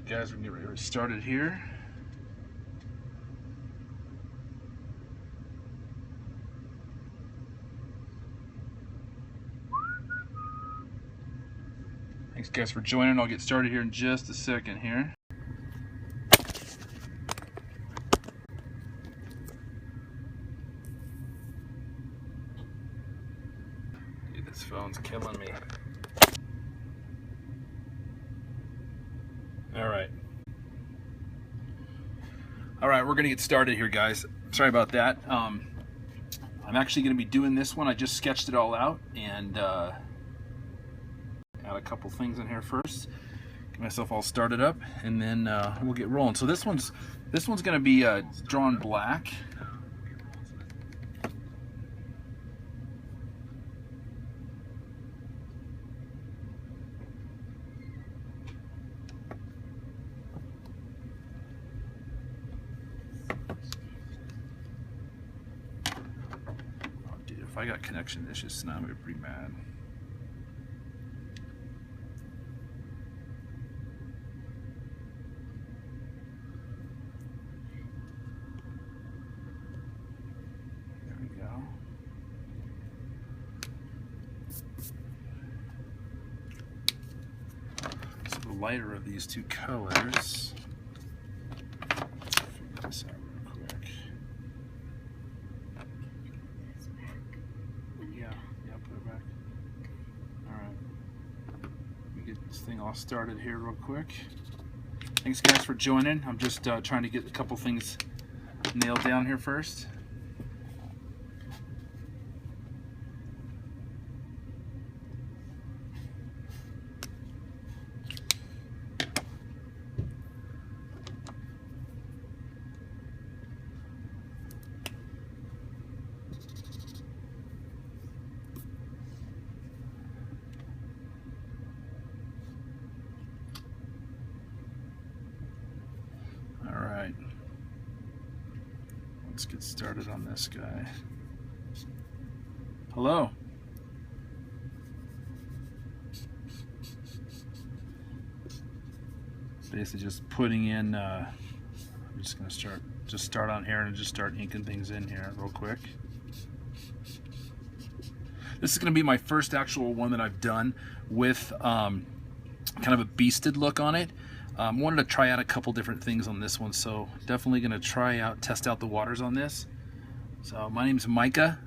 Alright guys, we're gonna get ready to start it here. Thanks guys for joining. I'll get started here in just a second here. Dude, this phone's killing me. All right, we're gonna get started here, guys. Sorry about that. I'm actually gonna be doing this one. I just sketched it all out and add a couple things in here first. Get myself all started up, and then we'll get rolling. So this one's gonna be drawn black. If I got connection issues, now I'm gonna be pretty mad. There we go. So the lighter of these two colors. Let's figure this out real quick. Put it back. Alright. Let me get this thing all started here real quick. Thanks guys for joining. I'm just trying to get a couple things nailed down here first. Alright, let's get started on this guy. Hello. Basically just putting in, I'm just going to start on here and just start inking things in here real quick. This is going to be my first actual one that I've done with kind of a beasted look on it. Wanted to try out a couple different things on this one, so definitely going to test out the waters on this. So my name's Micah.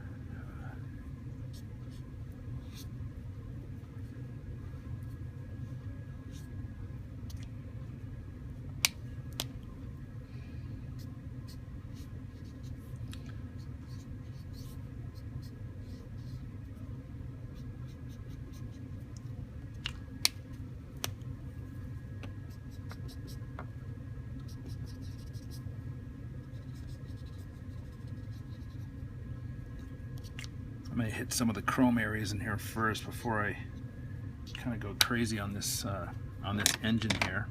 I'm going to hit some of the chrome areas in here first before I kind of go crazy on this engine here.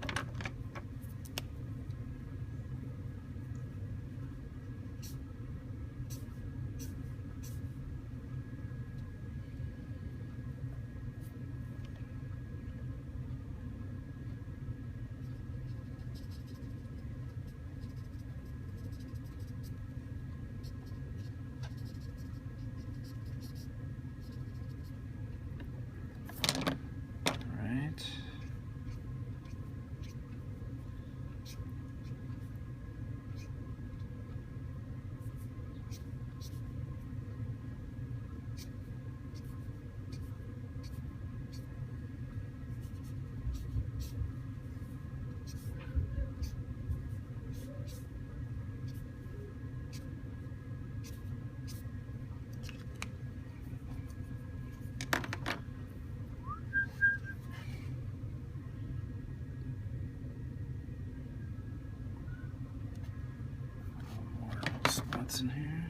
Spots in here.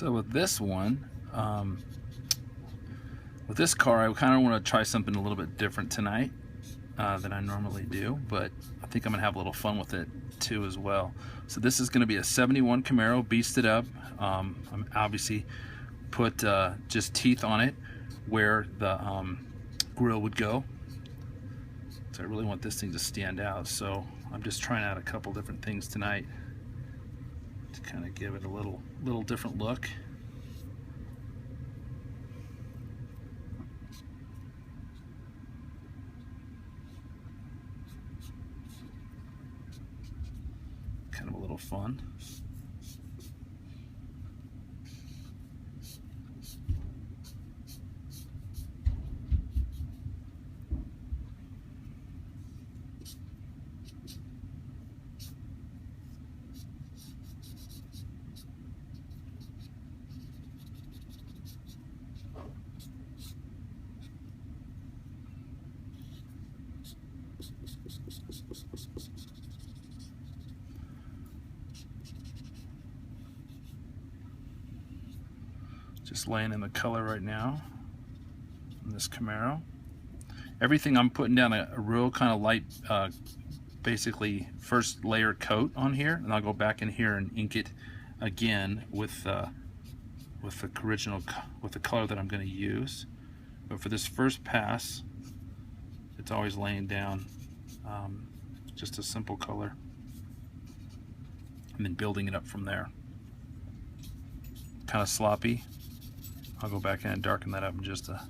So with this one, with this car, I kind of want to try something a little bit different tonight than I normally do, but I think I'm gonna have a little fun with it too as well. So this is gonna be a 71 Camaro, beasted up. I'm obviously put just teeth on it where the grill would go. So I really want this thing to stand out. So I'm just trying out a couple different things tonight to kind of give it a little different look. Kind of a little fun. Just laying in the color right now in this Camaro. Everything I'm putting down a real kind of light, basically first layer coat on here, and I'll go back in here and ink it again with the color that I'm going to use. But for this first pass, it's always laying down just a simple color, and then building it up from there. Kind of sloppy. I'll go back in and darken that up in just a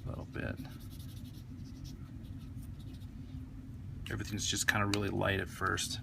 little bit. Everything's just kind of really light at first.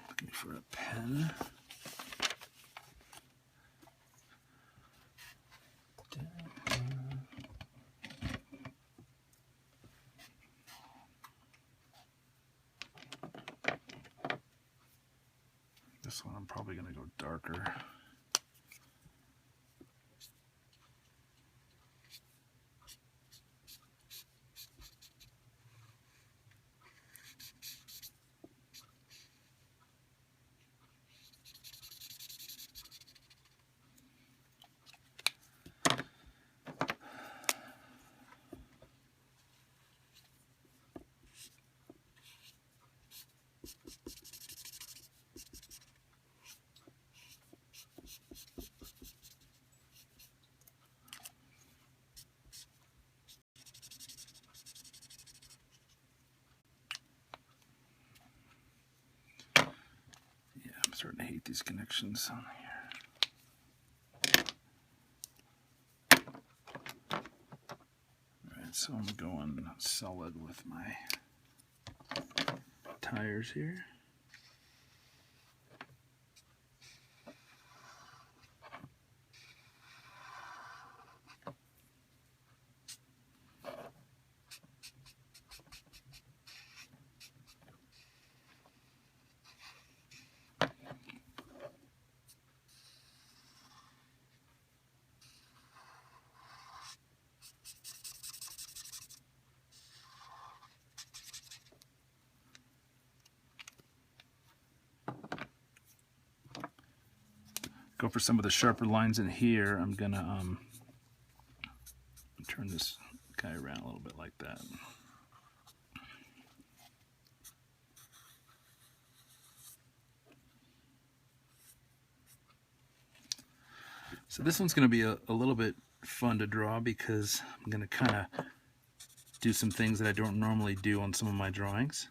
Looking for a pen. This one I'm probably going to go darker. I'm starting to hate these connections on here. Alright, so I'm going solid with my tires here. Go for some of the sharper lines in here. I'm gonna turn this guy around a little bit like that. So this one's gonna be a little bit fun to draw because I'm gonna kind of do some things that I don't normally do on some of my drawings.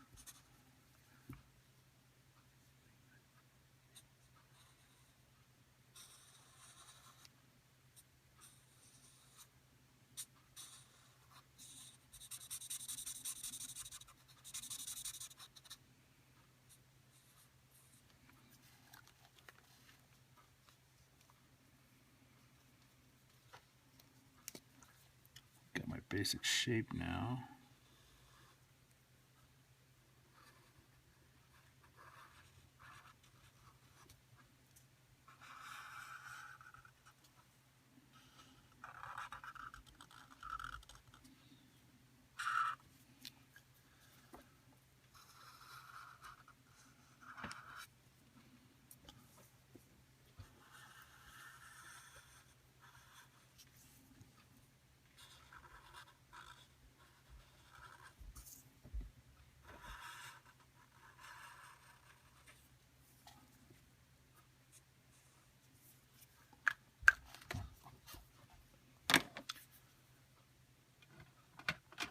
basic shape now.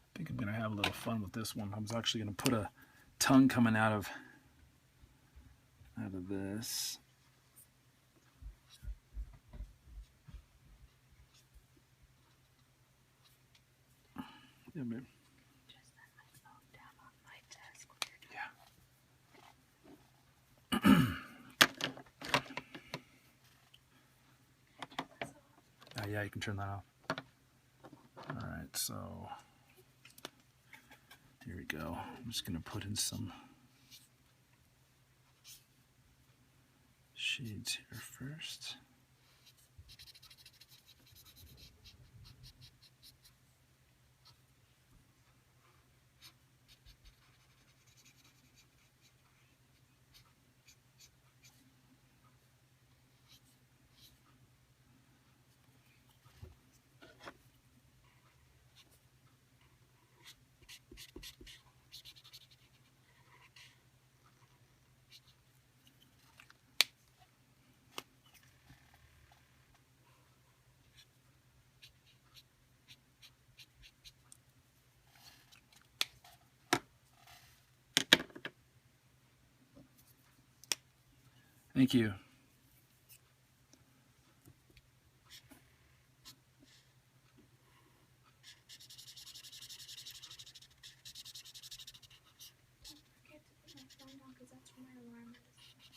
I think I'm going to have a little fun with this one. I was actually going to put a tongue coming out of this. Yeah, babe. Just set my phone down on my desk when you're Yeah, you can turn that off. All right, so here we go. I'm just going to put in some shades here first. Thank you.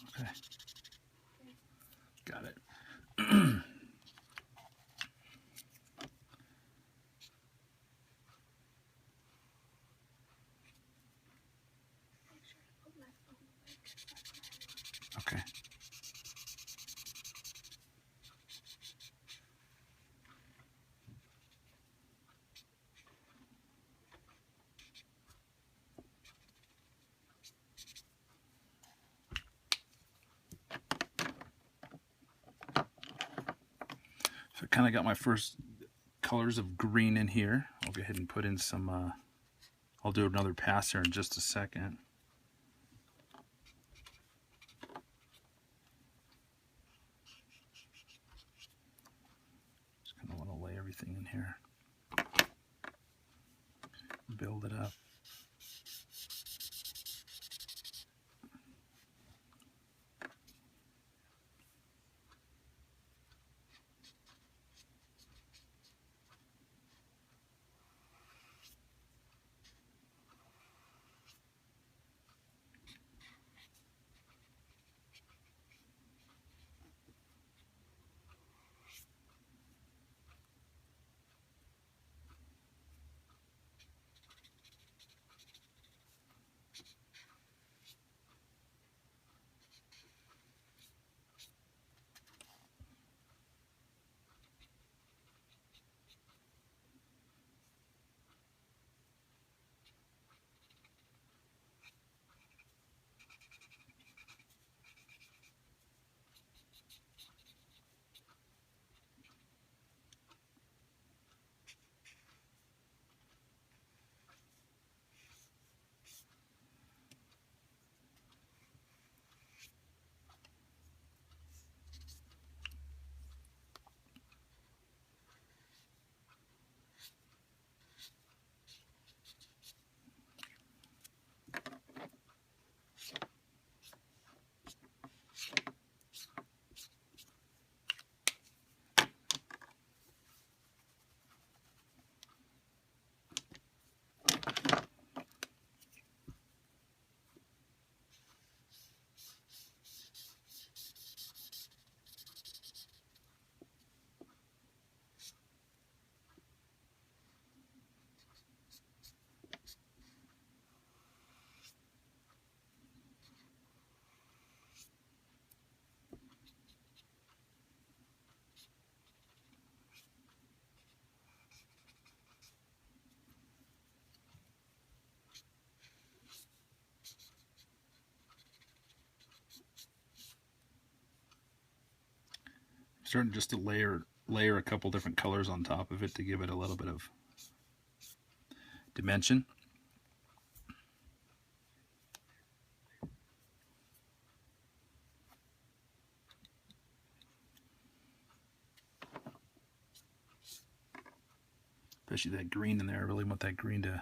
Okay. Got it. Okay. So I kind of got my first colors of green in here. I'll go ahead and put in some, I'll do another pass here in just a second. Just kind of want to lay everything in here. Build it up. starting just to layer a couple different colors on top of it to give it a little bit of dimension. Especially that green in there. I really want that green to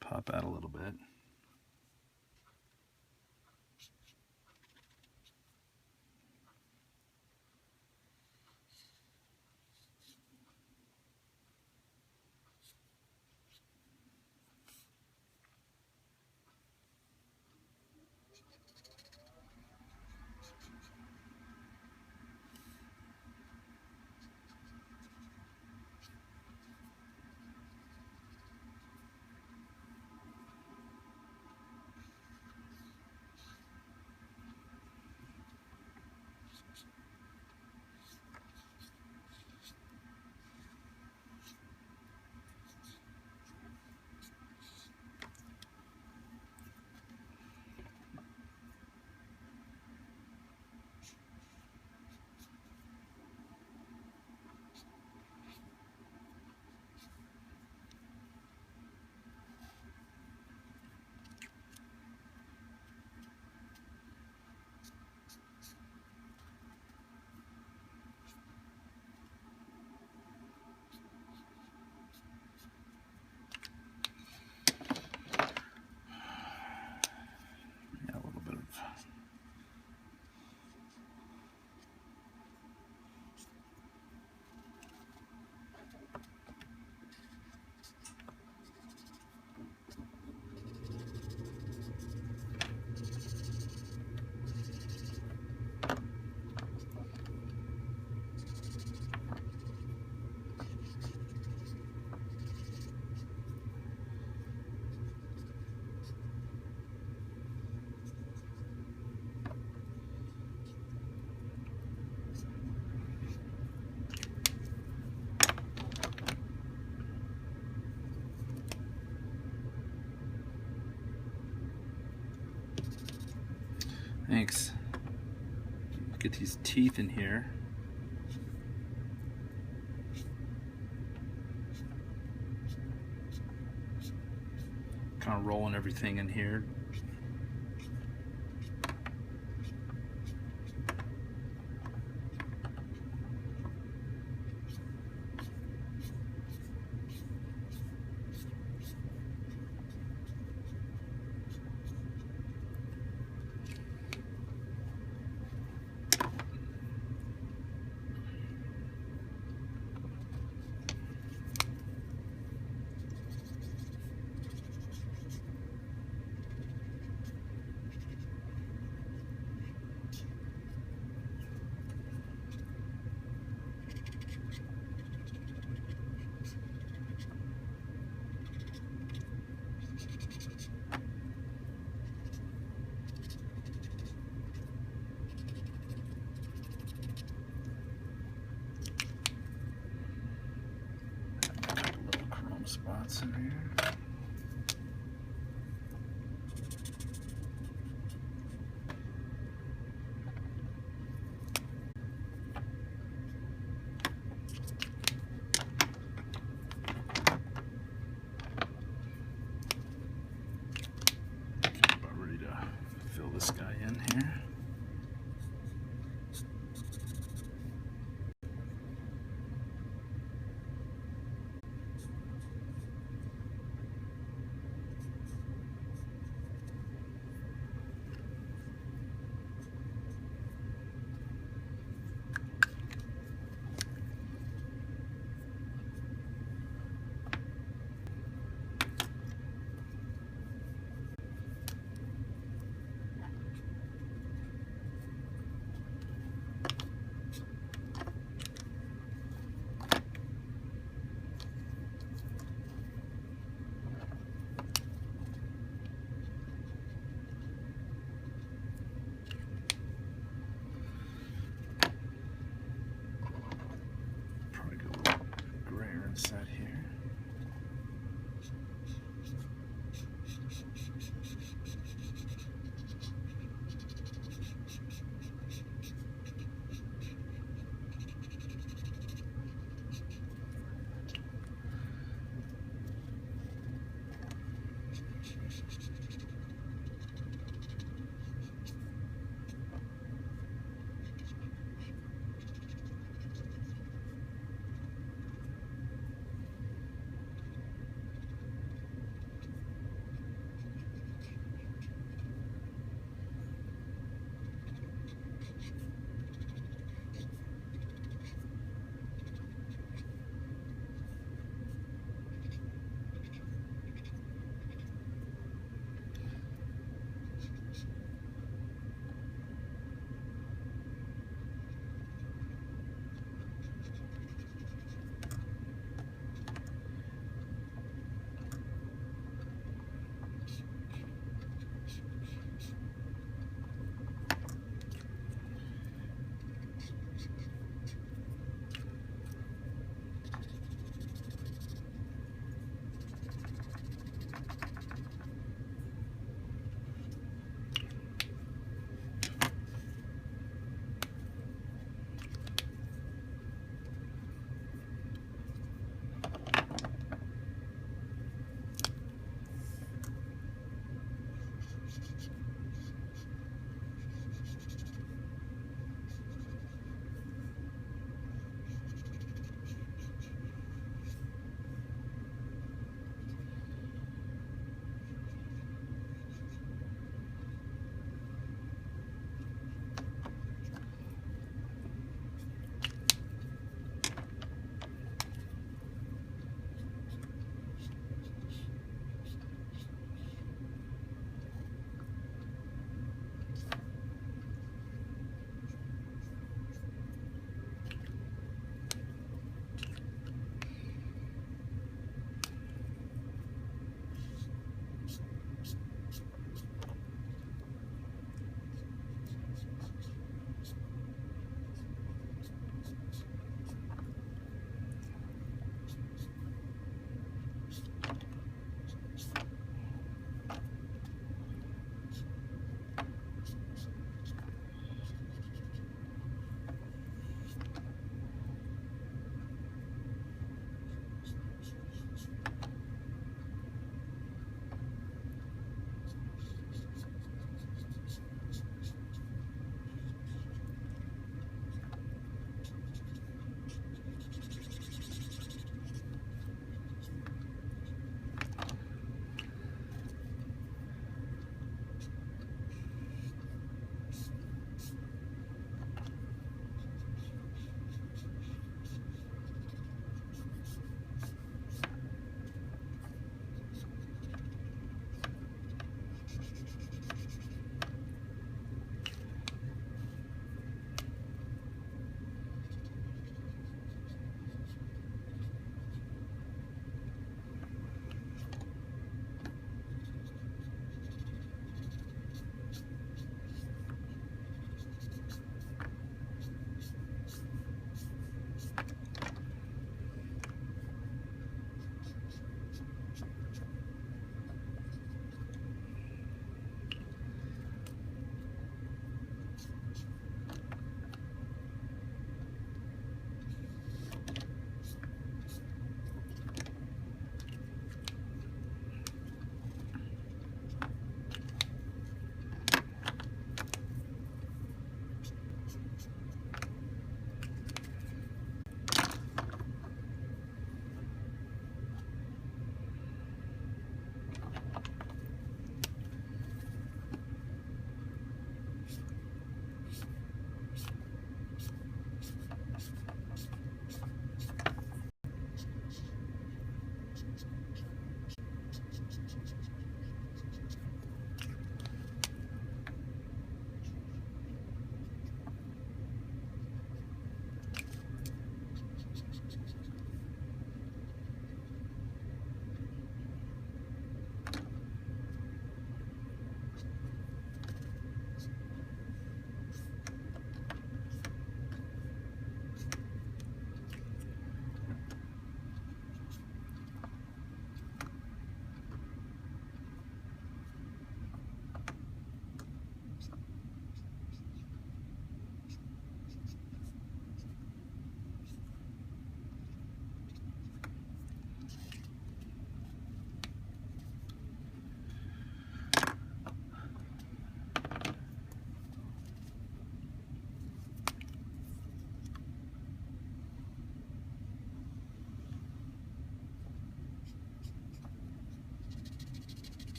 pop out a little bit. Thanks. Get these teeth in here. Kind of rolling everything in here. Spots in here. About ready to fill this guy in here.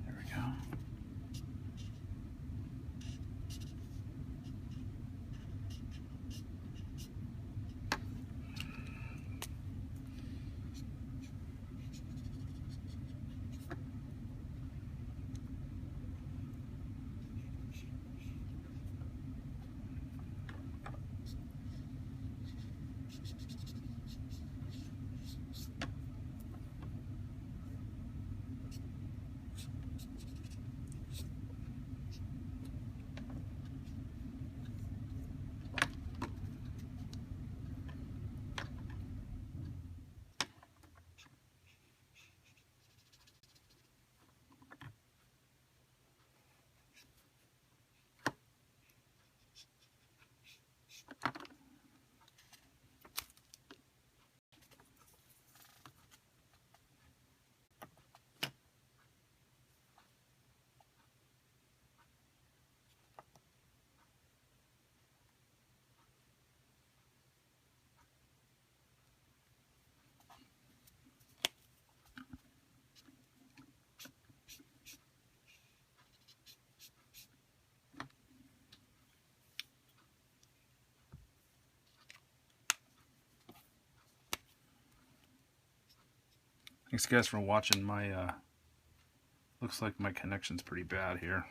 There we go. Thanks guys for watching my looks like my connection's pretty bad here.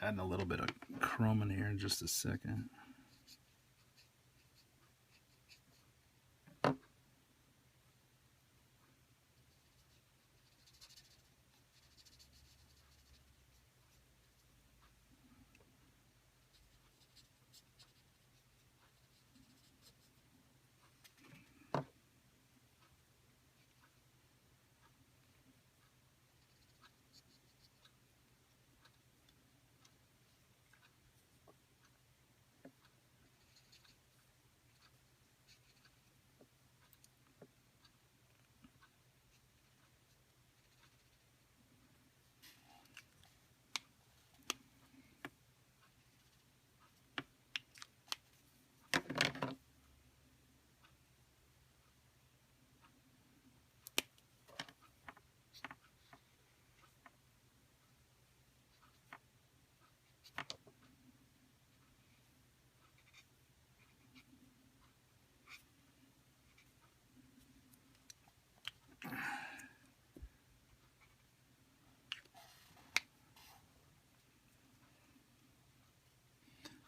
Adding a little bit of chrome in here in just a second.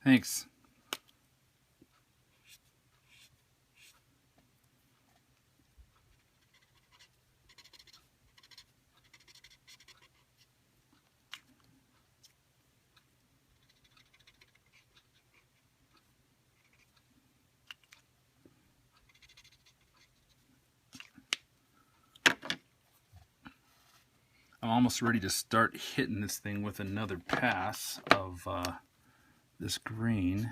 Thanks. I'm almost ready to start hitting this thing with another pass of this green.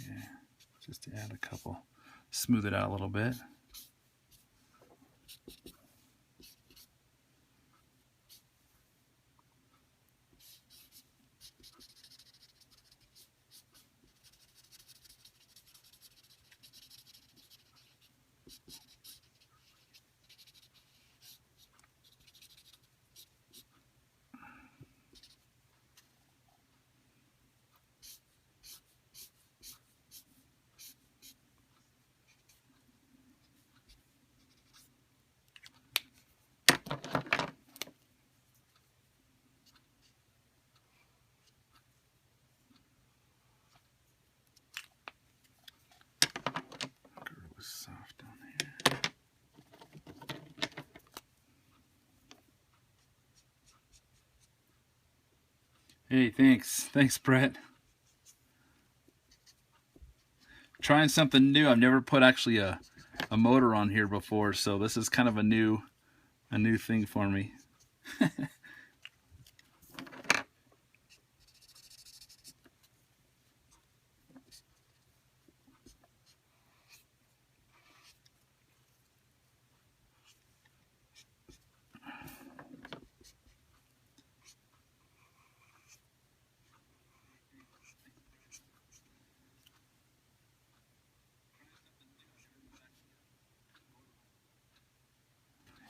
Yeah, just to add a couple, smooth it out a little bit. Soft down here. Hey, thanks Brett. Trying something new. I've never put actually a motor on here before, so this is kind of a new thing for me.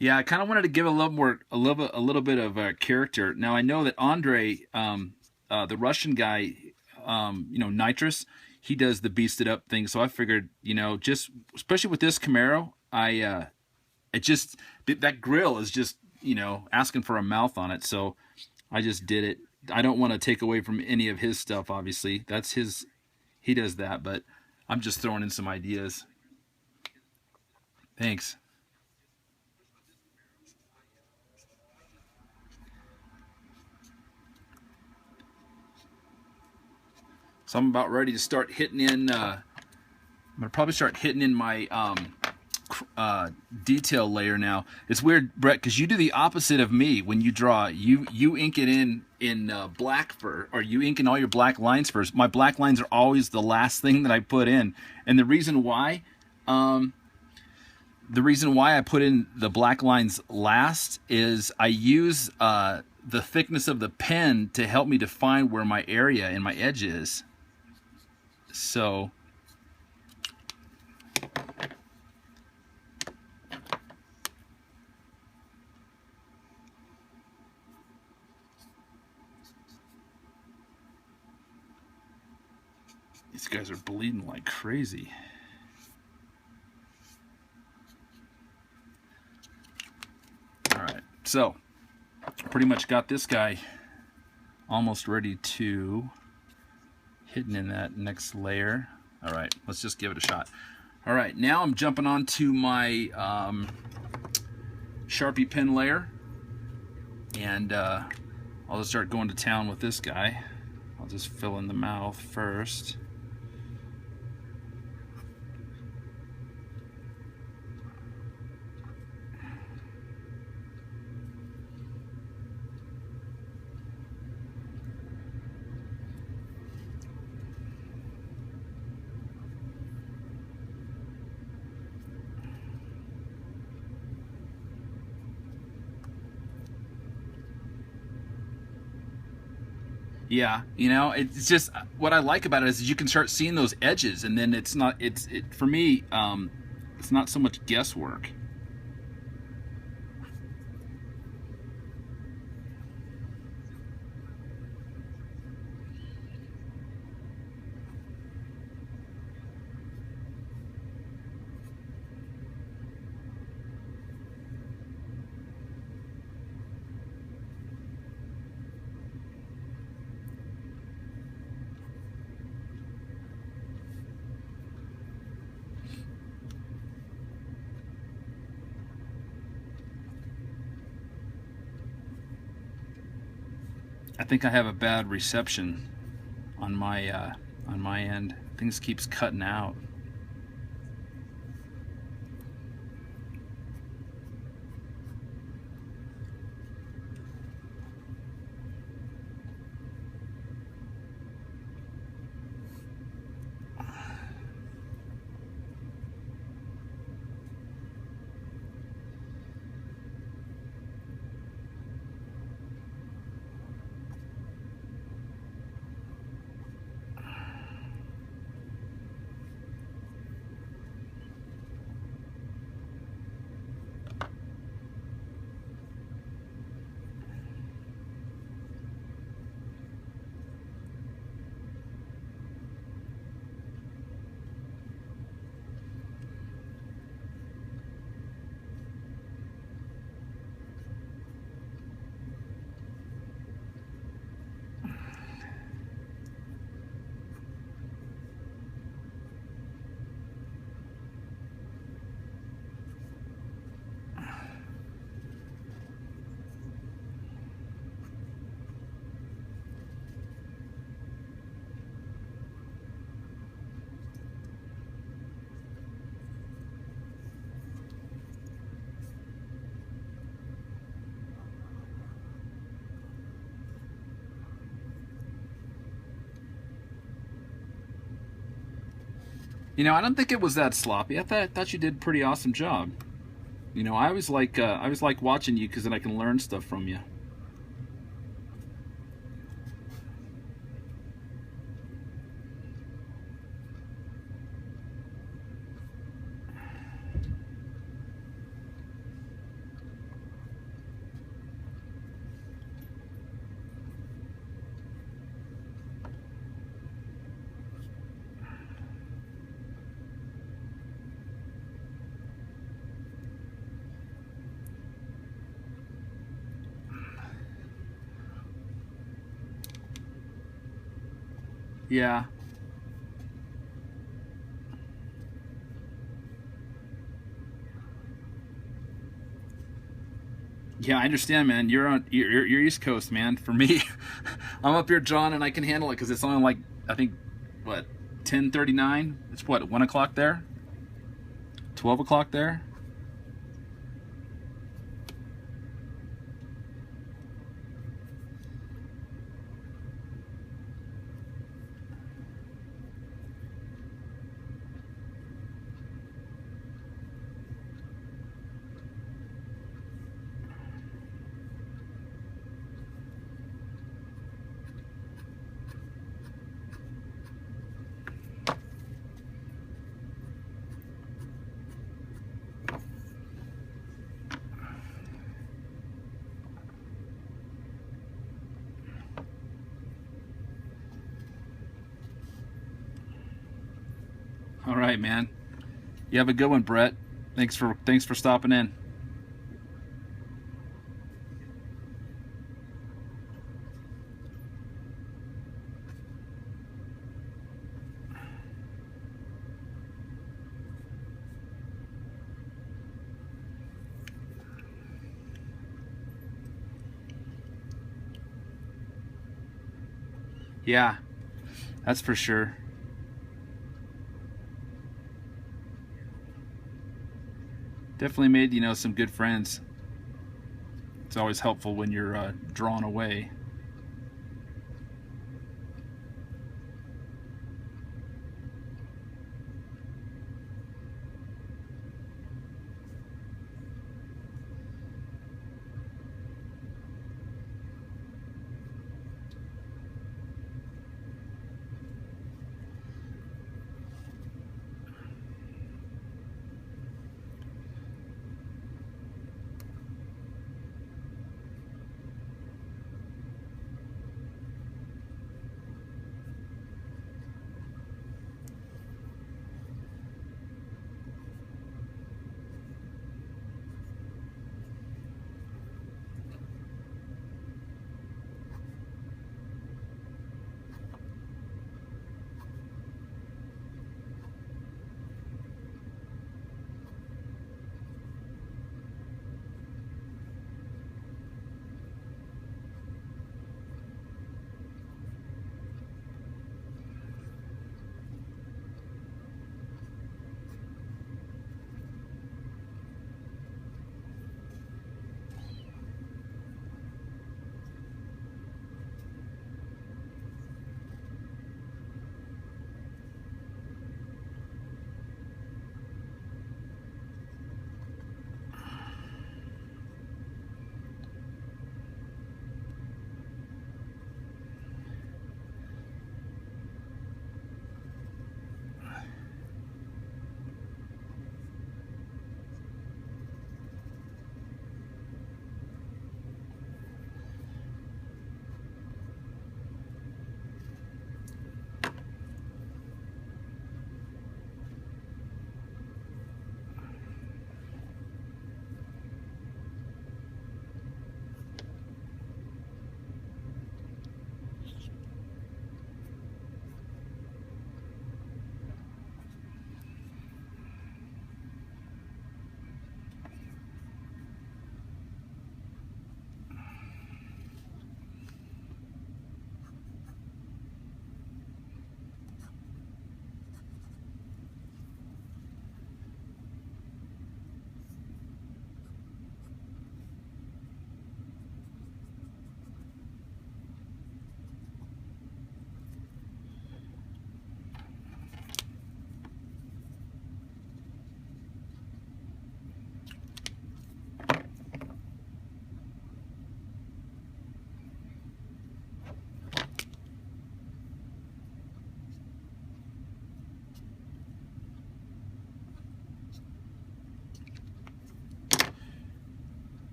Yeah, I kind of wanted to give a little bit of character. Now I know that Andre, the Russian guy, Nitrous, he does the beasted up thing. So I figured, just especially with this Camaro, that grill is just, asking for a mouth on it. So I just did it. I don't want to take away from any of his stuff. Obviously, that's his. He does that, but I'm just throwing in some ideas. Thanks. So I'm about ready to start hitting in. I'm gonna probably start hitting in my detail layer now. It's weird, Brett, because you do the opposite of me when you draw. You ink it in black for, or you ink in all your black lines first. My black lines are always the last thing that I put in, and the reason why I put in the black lines last is I use the thickness of the pen to help me define where my area and my edge is. So these guys are bleeding like crazy. All right. So pretty much got this guy almost ready to hidden in that next layer. All right, let's just give it a shot. All right, now I'm jumping onto my Sharpie pen layer, and I'll just start going to town with this guy. I'll just fill in the mouth first. Yeah, you know, it's just what I like about it is you can start seeing those edges, and then it's not. For me, it's not so much guesswork. I think I have a bad reception on my end. Things keeps cutting out. You know, I don't think it was that sloppy. I thought you did a pretty awesome job. You know, I always like watching you because then I can learn stuff from you. Yeah. Yeah, I understand, man. You're East Coast, man. For me, I'm up here, John, and I can handle it because it's only like I think what 10:39. It's what 1 o'clock there, 12 o'clock there. All right, man. You have a good one, Brett. Thanks for stopping in. Yeah, that's for sure. Definitely made, you know, some good friends. It's always helpful when you're drawn away.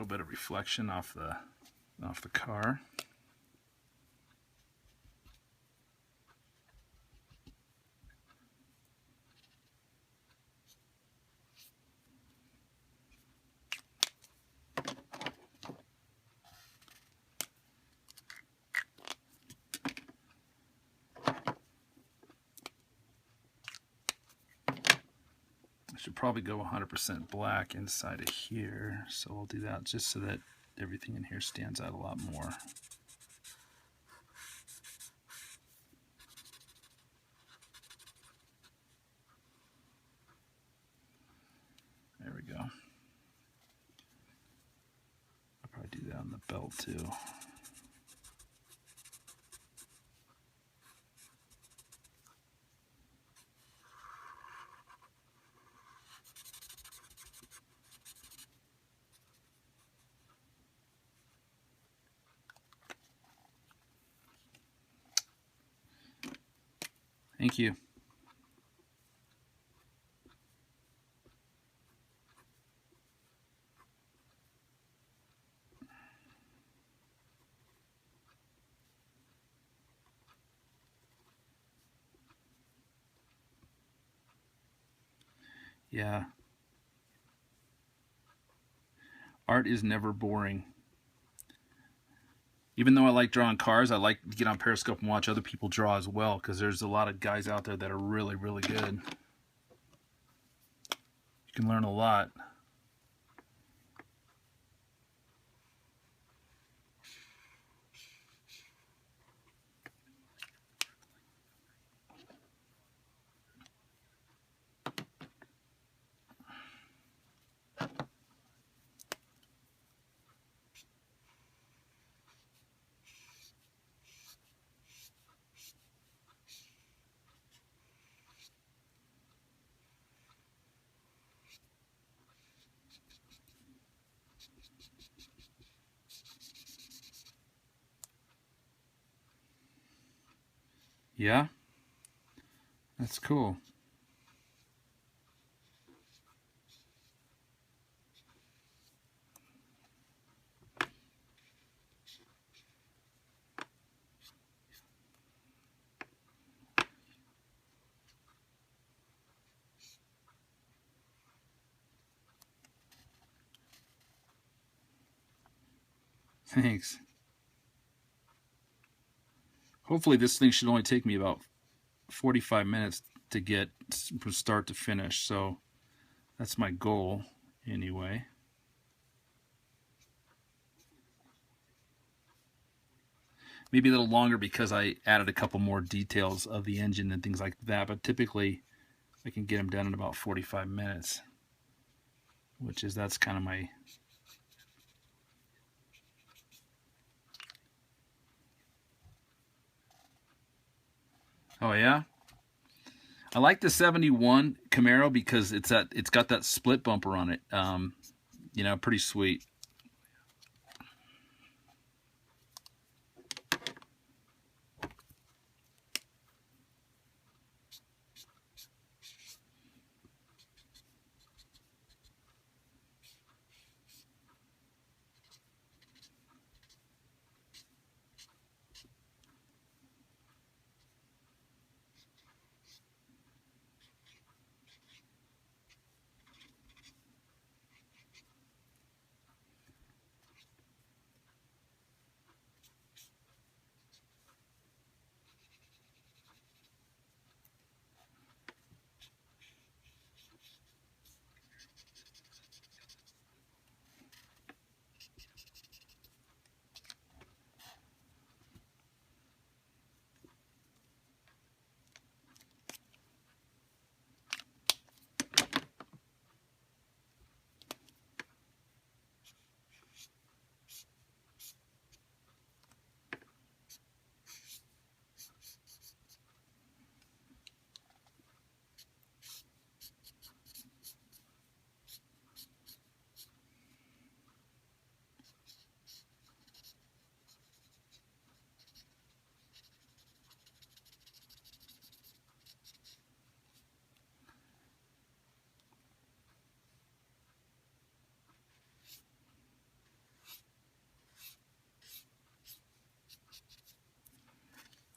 bit of reflection off the car. I should probably go 100% black inside of here, so I'll do that just so that everything in here stands out a lot more. There we go. I'll probably do that on the belt too. Thank you. Yeah. Art is never boring. Even though I like drawing cars, I like to get on Periscope and watch other people draw as well, because there's a lot of guys out there that are really, really good. You can learn a lot. Yeah, that's cool. Thanks. Hopefully this thing should only take me about 45 minutes to get from start to finish, so that's my goal anyway. Maybe a little longer because I added a couple more details of the engine and things like that, but typically I can get them done in about 45 minutes, that's kind of my... Oh yeah? I like the 71 Camaro because it's got that split bumper on it. You know, pretty sweet.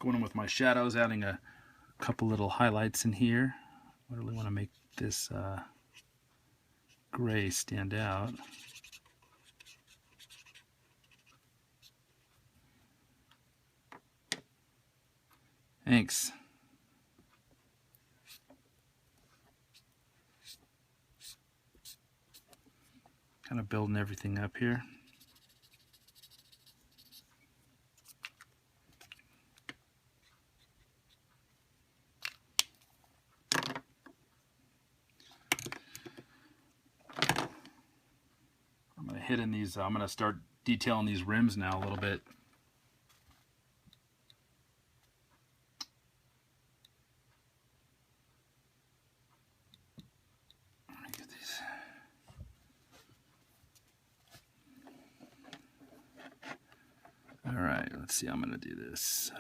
Going in with my shadows, adding a couple little highlights in here. I really want to make this gray stand out. Thanks. Kind of building everything up here. I'm going to hit in these, I'm going to start detailing these rims now a little bit. Get these. All right, let's see, I'm going to do this.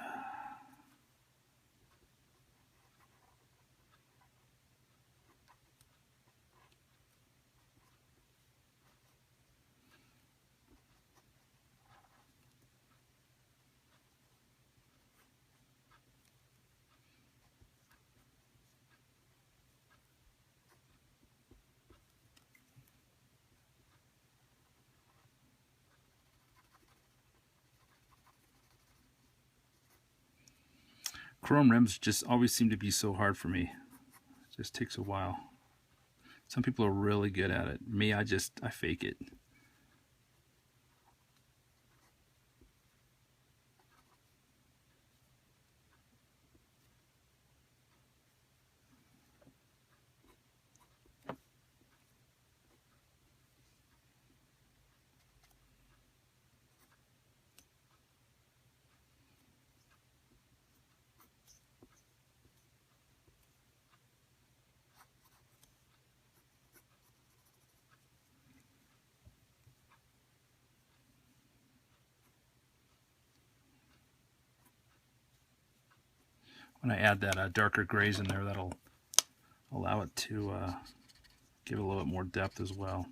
Chrome rims just always seem to be so hard for me. It just takes a while. Some people are really good at it. Me, I fake it. When I add that darker grays in there, that'll allow it to give it a little bit more depth as well.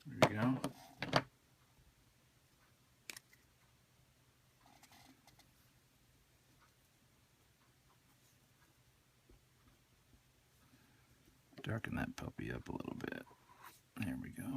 There we go. Darken that puppy up a little bit. There we go.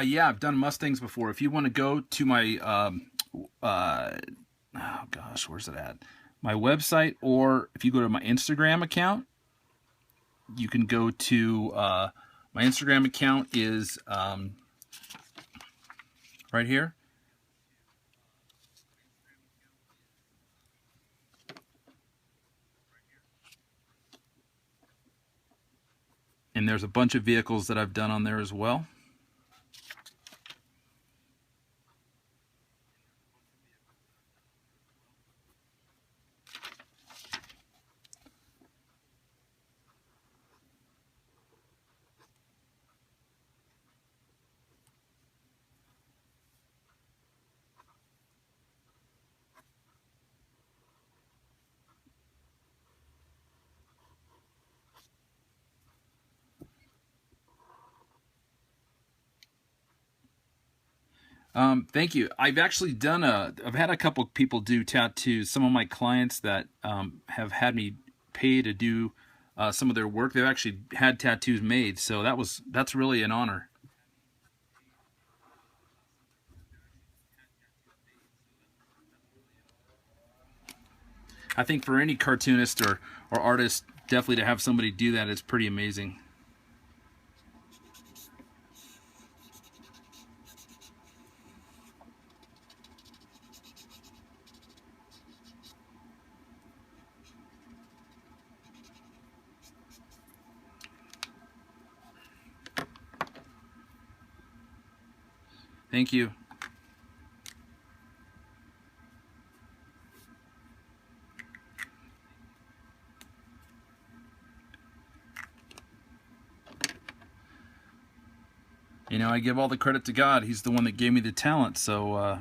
Yeah, I've done Mustangs before. If you want to go to my, oh gosh, where's it at? My website, or if you go to my Instagram account, you can go to, my Instagram account is right here. And there's a bunch of vehicles that I've done on there as well. Thank you. I've actually I've had a couple people do tattoos. Some of my clients that have had me pay to do some of their work. They've actually had tattoos made, so that's really an honor. I think for any cartoonist or artist, definitely to have somebody do that is pretty amazing. Thank you. You know, I give all the credit to God. He's the one that gave me the talent, so,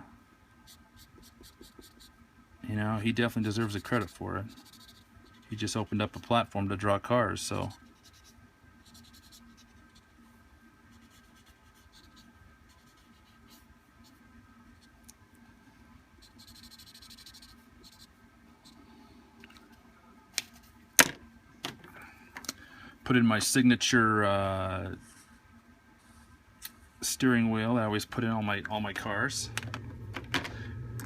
you know, he definitely deserves the credit for it. He just opened up a platform to draw cars, so. Put in my signature steering wheel. I always put in all my cars.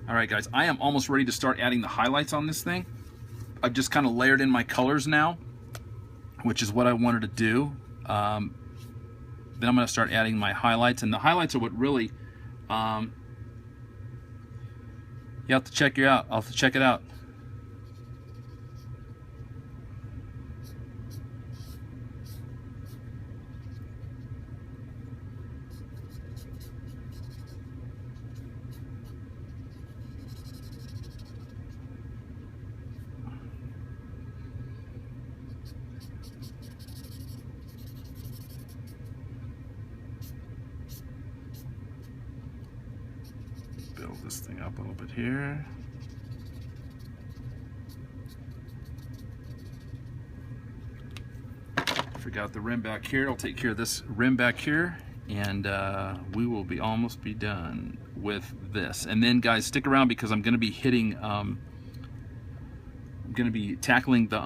All right, guys, I am almost ready to start adding the highlights on this thing. I've just kind of layered in my colors now, which is what I wanted to do. Then I'm going to start adding my highlights, and the highlights are what really you have to check it out. I'll have to check it out. Build this thing up a little bit here. Forgot the rim back here. I'll take care of this rim back here, and we will almost be done with this. And then, guys, stick around because I'm going to be hitting. I'm going to be tackling the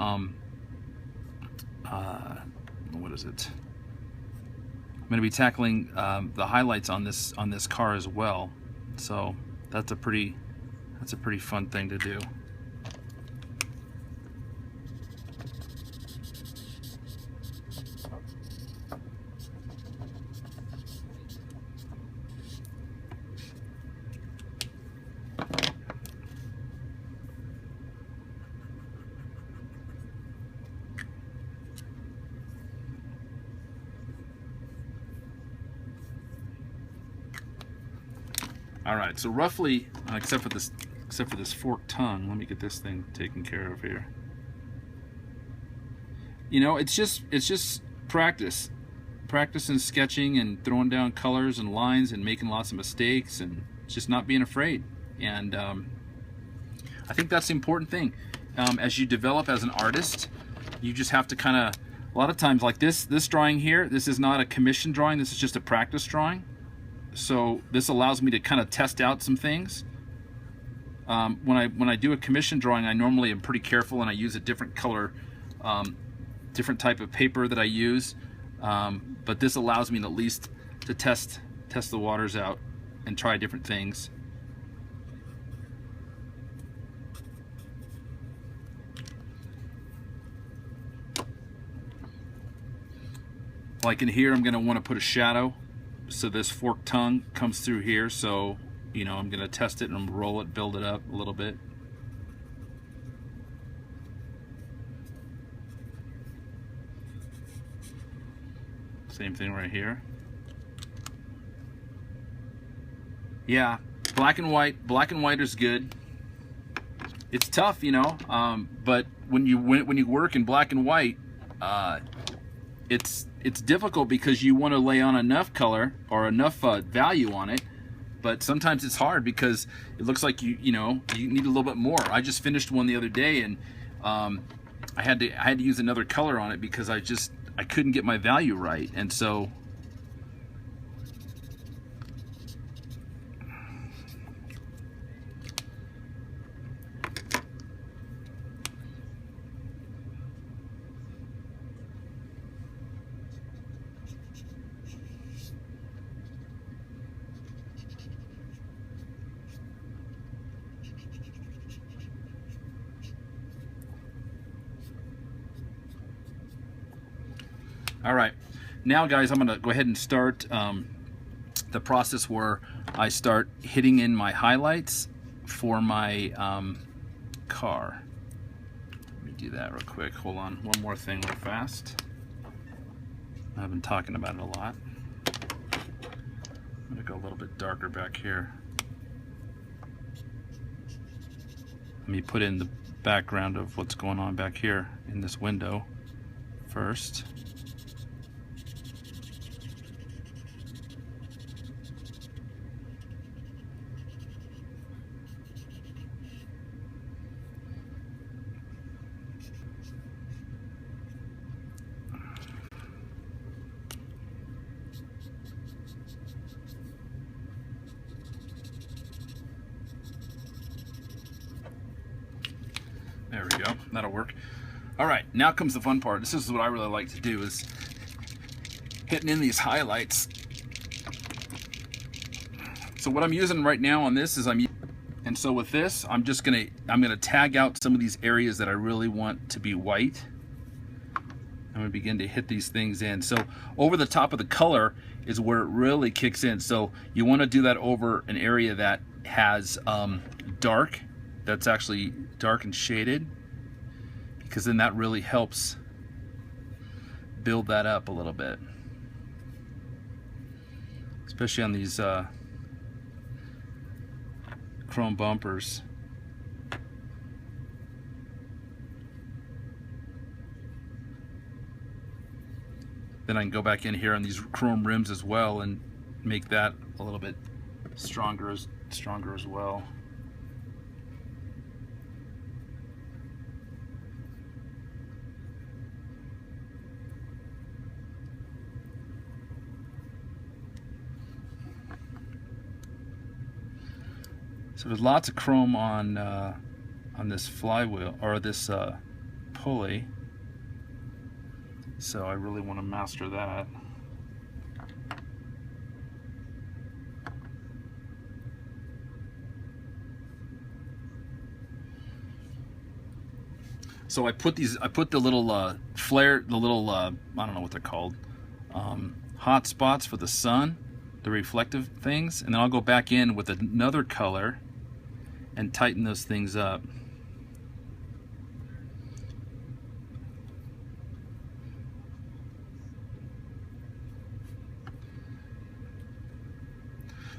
what is it? I'm going to be tackling the highlights on this car as well. So that's a pretty fun thing to do. All right, so roughly, except for this forked tongue, let me get this thing taken care of here. You know, it's just practice and sketching and throwing down colors and lines and making lots of mistakes and just not being afraid. And I think that's the important thing. As you develop as an artist, you just have to kind of, a lot of times, like this drawing here, this is not a commission drawing, this is just a practice drawing. So this allows me to kind of test out some things. When I do a commission drawing, I normally am pretty careful and I use a different color, different type of paper that I use. But this allows me at least to test the waters out and try different things. Like in here, I'm going to want to put a shadow. So this forked tongue comes through here, so you know I'm going to test it and roll it, build it up a little bit. Same thing right here. Yeah, black and white is good. It's tough, you know, but when you work in black and white, it's difficult because you want to lay on enough color or enough value on it, but sometimes it's hard because it looks like you need a little bit more. I just finished one the other day, and I had to use another color on it because I couldn't get my value right, and so All right, now guys, I'm gonna go ahead and start the process where I start hitting in my highlights for my car. Let me do that real quick. Hold on, one more thing real fast. I've been talking about it a lot. I'm gonna go a little bit darker back here. Let me put in the background of what's going on back here in this window first. There we go, that'll work. All right, now comes the fun part. This is what I really like to do, is hitting in these highlights. So what I'm using right now on this is and so with this, I'm gonna tag out some of these areas that I really want to be white. I'm gonna begin to hit these things in. So over the top of the color is where it really kicks in. So you wanna do that over an area that has dark, that's actually dark and shaded, because then that really helps build that up a little bit, especially on these chrome bumpers. Then I can go back in here on these chrome rims as well and make that a little bit stronger as well. So there's lots of chrome on this flywheel, or this pulley. So I really want to master that. So I put the little flare, the little I don't know what they're called, hot spots for the sun, the reflective things, and then I'll go back in with another color and tighten those things up.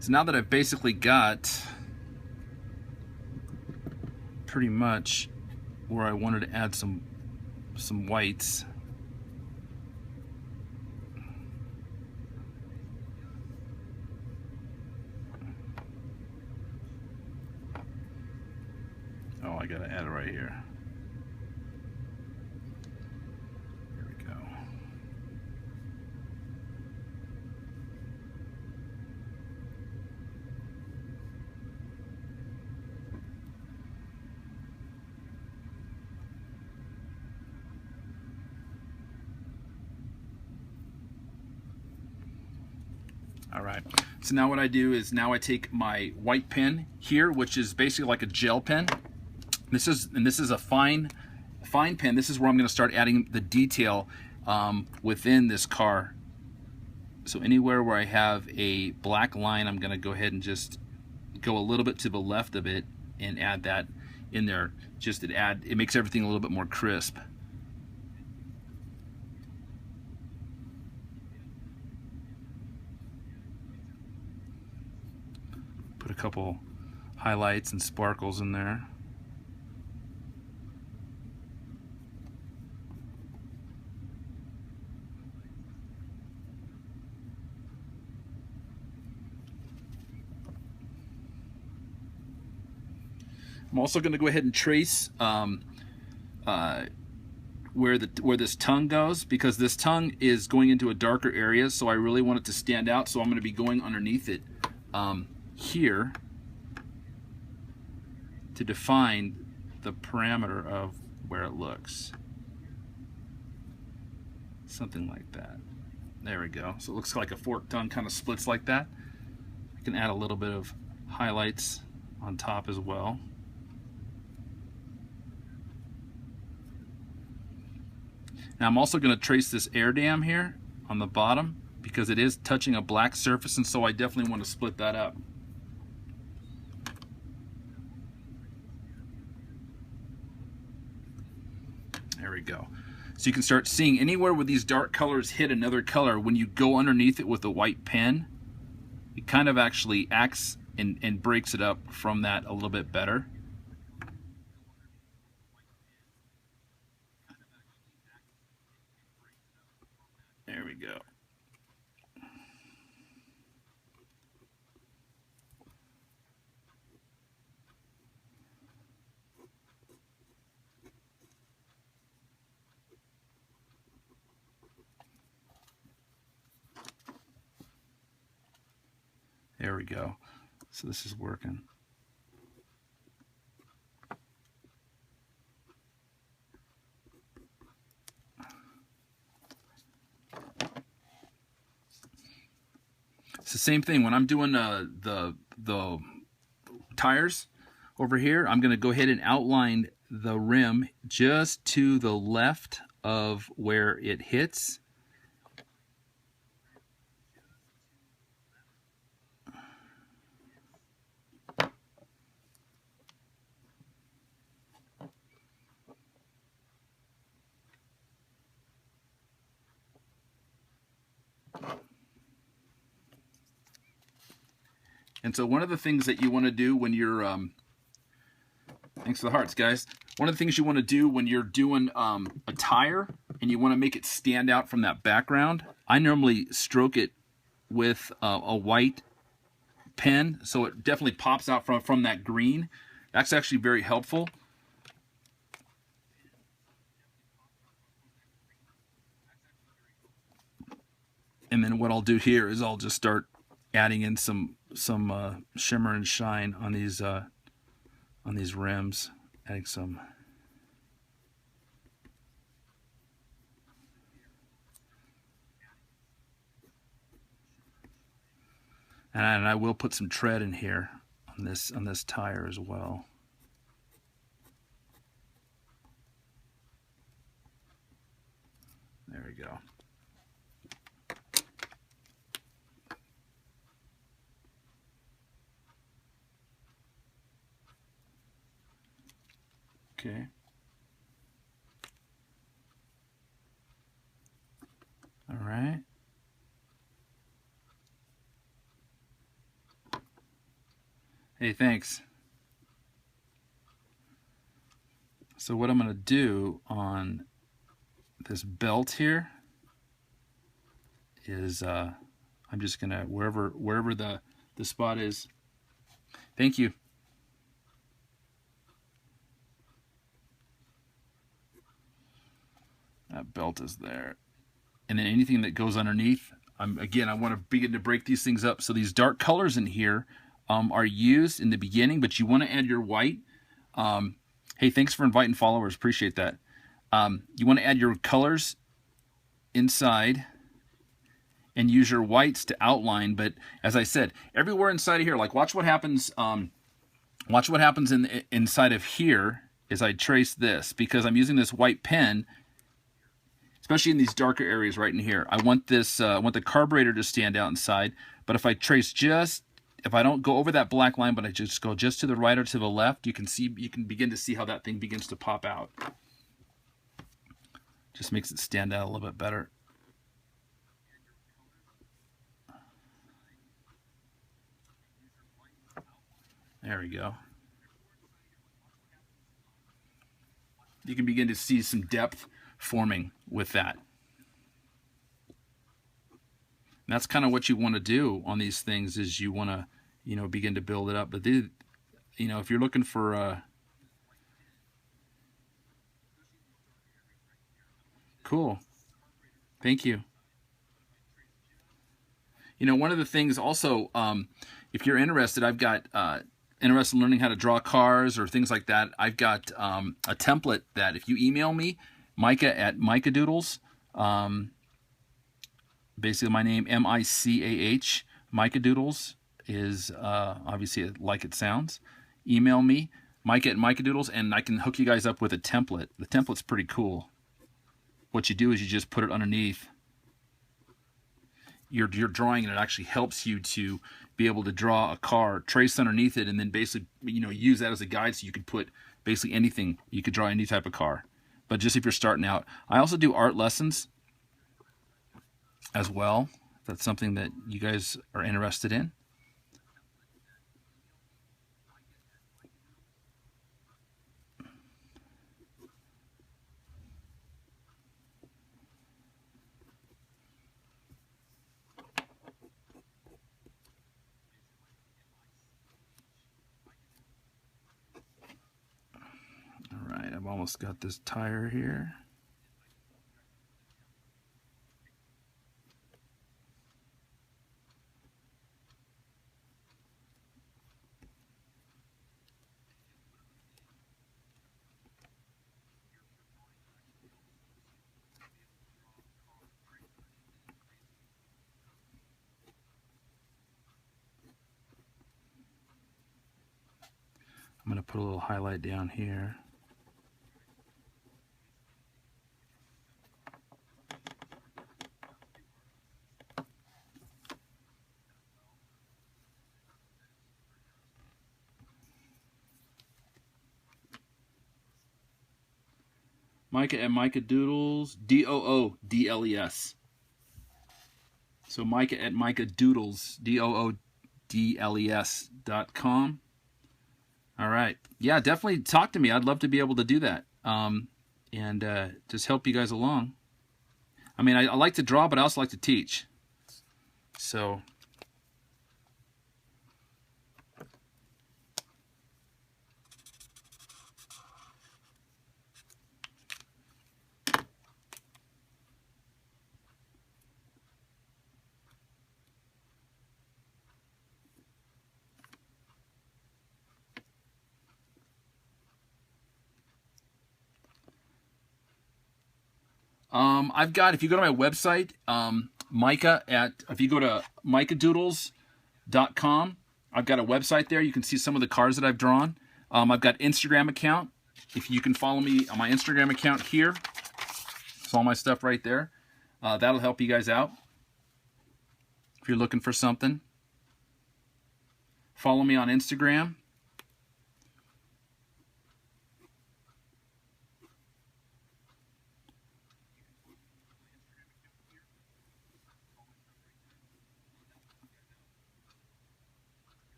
So now that I've basically got pretty much where I wanted to add some whites, oh, I gotta add it right here. Here we go. All right, so now what I do is now I take my white pen here, which is basically like a gel pen. This is a fine pen. This is where I'm going to start adding the detail within this car. So anywhere where I have a black line, I'm going to go ahead and just go a little bit to the left of it and add that in there. It makes everything a little bit more crisp. Put a couple highlights and sparkles in there. I'm also going to go ahead and trace where this tongue goes, because this tongue is going into a darker area, so I really want it to stand out. So I'm going to be going underneath it here to define the parameter of where it looks. Something like that. There we go. So it looks like a forked tongue kind of splits like that. I can add a little bit of highlights on top as well. Now I'm also going to trace this air dam here on the bottom because it is touching a black surface, and so I definitely want to split that up. There we go. So you can start seeing anywhere where these dark colors hit another color, when you go underneath it with a white pen, it kind of actually acts and breaks it up from that a little bit better. There we go. There we go. So this is working. It's the same thing when I'm doing the tires over here. I'm going to go ahead and outline the rim just to the left of where it hits. And so one of the things that you want to do when you're, thanks for the hearts, guys. One of the things you want to do when you're doing a tire and you want to make it stand out from that background, I normally stroke it with a white pen, so it definitely pops out from that green. That's actually very helpful. And then what I'll do here is I'll just start adding in some shimmer and shine on these rims, adding some. And I will put some tread in here on this tire as well. There we go. Okay. All right. Hey, thanks. So what I'm going to do on this belt here is I'm just going to, wherever the spot is. Thank you. That belt is there. And then anything that goes underneath, again, I want to begin to break these things up. So these dark colors in here are used in the beginning, but you want to add your white. Hey, thanks for inviting followers. Appreciate that. You want to add your colors inside and use your whites to outline. But as I said, everywhere inside of here, like watch what happens. Watch what happens inside of here as I trace this, because I'm using this white pen. Especially in these darker areas right in here. I want this, I want the carburetor to stand out inside, but if I trace if I don't go over that black line, but I just go just to the right or to the left, you can begin to see how that thing begins to pop out. Just makes it stand out a little bit better. There we go. You can begin to see some depth forming with that. And that's kind of what you want to do on these things, is you want to, begin to build it up. But if you're looking for cool, thank you. One of the things also, if you're interested, I've got interested in learning how to draw cars or things like that. I've got a template that if you email me, Micah at micahdoodles, basically my name, M-I-C-A-H, micahdoodles is obviously like it sounds. Email me, Micah at micahdoodles, and I can hook you guys up with a template. The template's pretty cool. what you do is you just put it underneath your drawing, and it actually helps you to be able to draw a car, trace underneath it, and then basically, you know, use that as a guide so you could put basically anything. You could draw any type of car, but just if you're starting out. I also do art lessons as well. If that's something that you guys are interested in. All right, I've almost got this tire here. I'm going to put a little highlight down here. Micah at micahdoodles, DOODLES. So Micah at micahdoodles, DOODLES.com. All right. Yeah, definitely talk to me. I'd love to be able to do that, and just help you guys along. I mean, I like to draw, but I also like to teach. So I've got, if you go to my website, if you go to micahdoodles.com, I've got a website there. You can see some of the cars that I've drawn. I've got Instagram account. If you can follow me on my Instagram account here, it's all my stuff right there. That'll help you guys out if you're looking for something. Follow me on Instagram.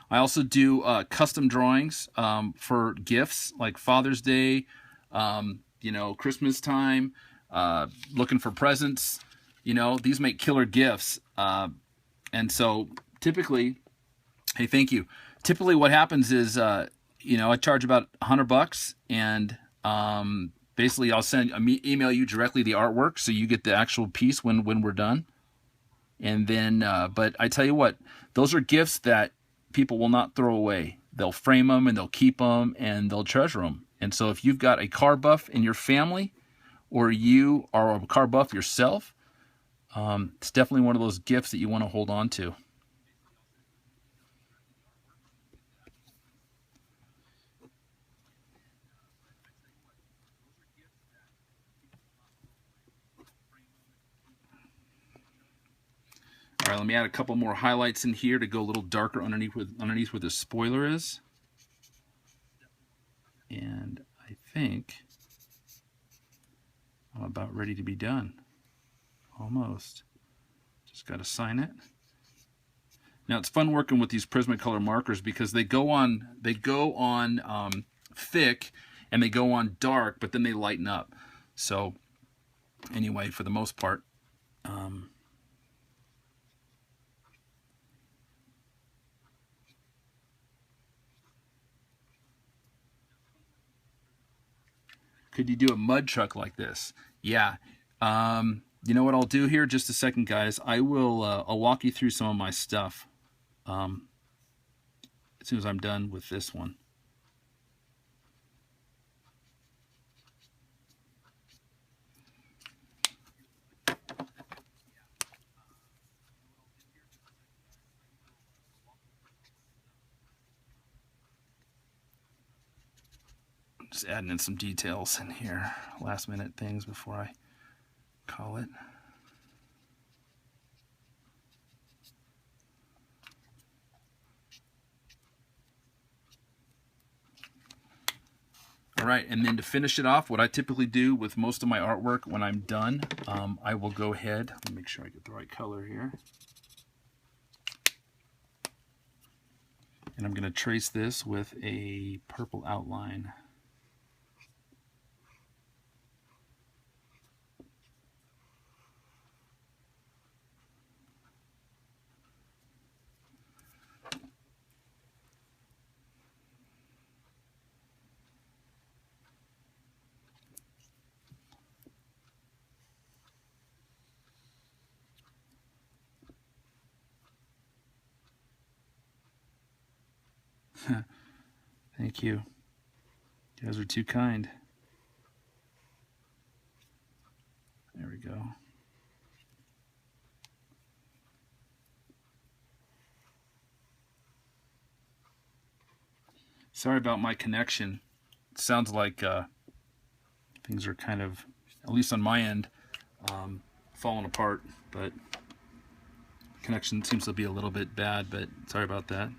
I also do custom drawings for gifts like Father's Day, you know, Christmas time, looking for presents. You know, these make killer gifts. And so typically, hey, thank you. Typically what happens is, you know, I charge about $100, and basically I'll email you directly the artwork so you get the actual piece when we're done. And then, but I tell you what, those are gifts that people will not throw away. They'll frame them and they'll keep them and they'll treasure them. And so if you've got a car buff in your family, or you are a car buff yourself, it's definitely one of those gifts that you want to hold on to. All right, let me add a couple more highlights in here to go a little darker underneath where the spoiler is. And I think I'm about ready to be done. Almost. Just got to sign it. Now it's fun working with these Prismacolor markers because they go on thick and they go on dark, but then they lighten up. So anyway, for the most part, could you do a mud truck like this? Yeah. You know what I'll do here? Just a second, guys. I'll walk you through some of my stuff as soon as I'm done with this one. Just adding in some details in here, last minute things before I call it. All right, and then to finish it off, what I typically do with most of my artwork when I'm done, I will go ahead, let me make sure I get the right color here. And I'm going to trace this with a purple outline. Thank you. You guys are too kind. There we go. Sorry about my connection. It sounds like things are kind of, at least on my end, falling apart, but connection seems to be a little bit bad, but sorry about that.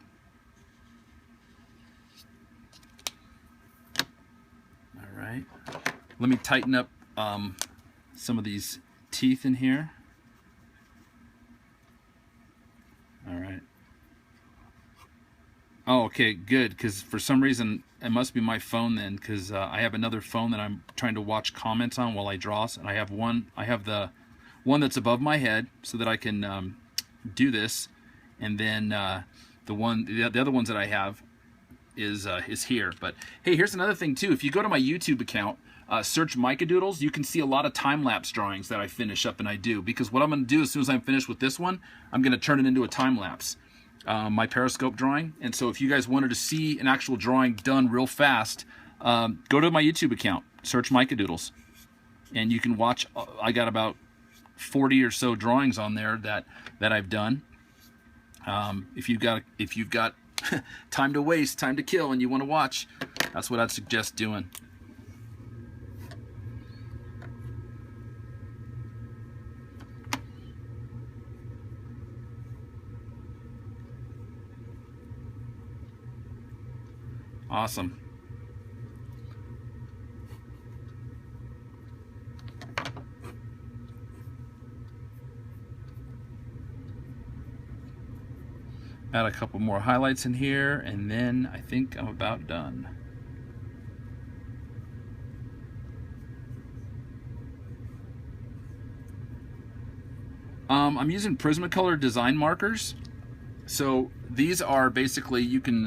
All right, let me tighten up some of these teeth in here. All right. Oh, okay, good, because for some reason, it must be my phone then, because I have another phone that I'm trying to watch comments on while I draw, and I have the one that's above my head so that I can do this, and then the other ones that I have is here. But hey, here's another thing too. If you go to my YouTube account, search micahdoodles, you can see a lot of time-lapse drawings that I finish up and I do, because what I'm going to do as soon as I'm finished with this one, I'm going to turn it into a time-lapse. My Periscope drawing. And so if you guys wanted to see an actual drawing done real fast, go to my YouTube account, search micahdoodles, and you can watch. I got about 40 or so drawings on there that I've done. If you've got time to waste, time to kill, and you want to watch, that's what I'd suggest doing. Awesome. Add a couple more highlights in here, and then I think I'm about done. I'm using Prismacolor design markers. So these are basically, you can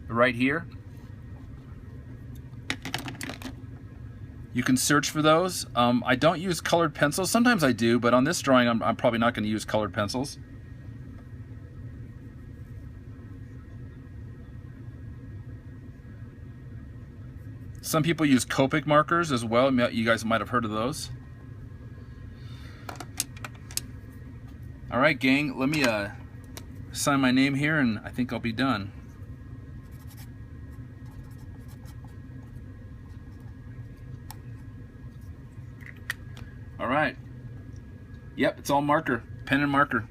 right here, you can search for those. I don't use colored pencils. Sometimes I do, but on this drawing I'm probably not going to use colored pencils. Some people use Copic markers as well. You guys might have heard of those. All right, gang, let me sign my name here, and I think I'll be done. All right. Yep, it's all marker, pen and marker.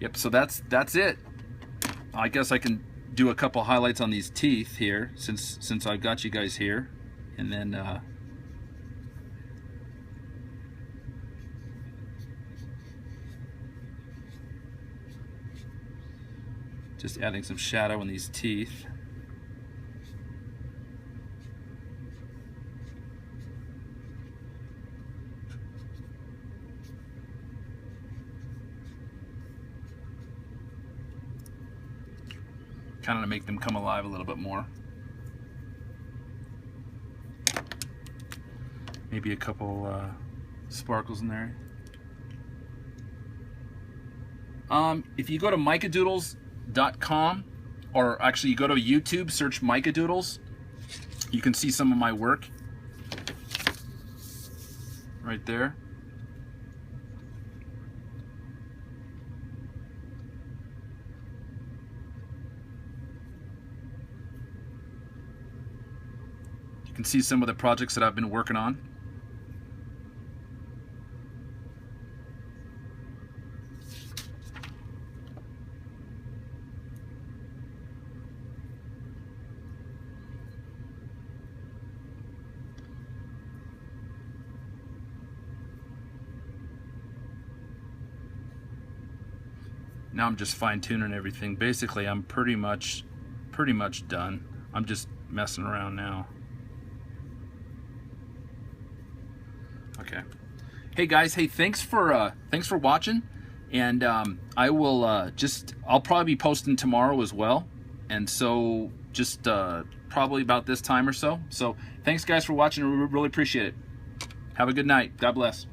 Yep, so that's it. I guess I can do a couple highlights on these teeth here since I've got you guys here, and then just adding some shadow in these teeth. Kind of to make them come alive a little bit more. Maybe a couple sparkles in there. If you go to micahdoodles.com, or actually you go to YouTube, search micahdoodles, you can see some of my work right there. can see some of the projects that I've been working on. Now I'm just fine-tuning everything. Basically, I'm pretty much done. I'm just messing around now. Okay. Hey guys, hey, thanks for watching, and I'll probably be posting tomorrow as well, and so just probably about this time or so. So thanks guys for watching. We really appreciate it. Have a good night. God bless.